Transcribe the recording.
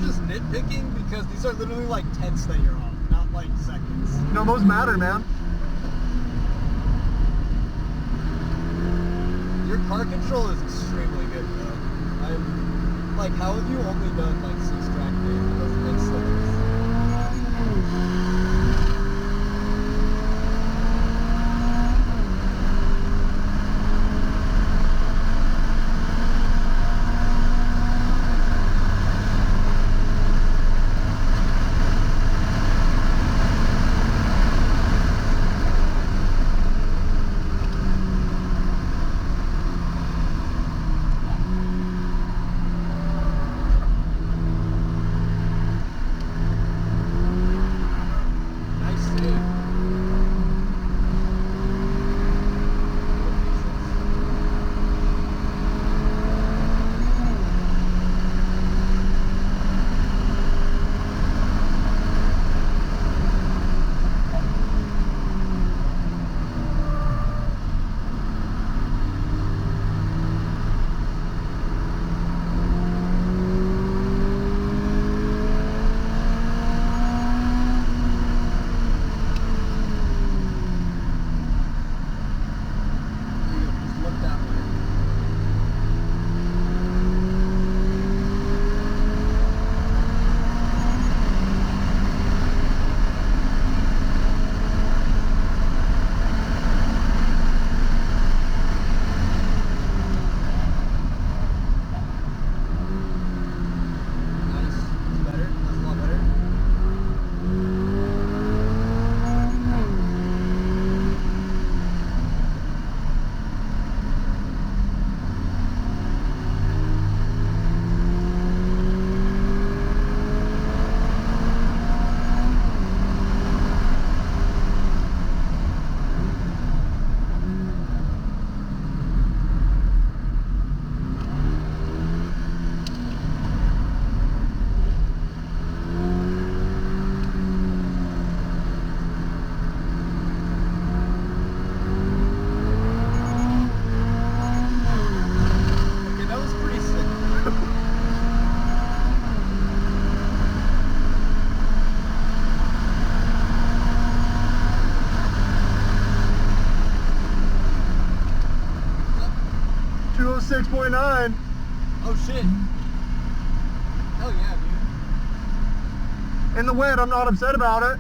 just nitpicking because these are literally like tenths that you're off, not like seconds. No, those matter, man. Your car control is extremely good, though. I'm like, how have you only done like 6 track days? It doesn't make sense. .9. Oh shit. Hell yeah, dude. In the wet, I'm not upset about it.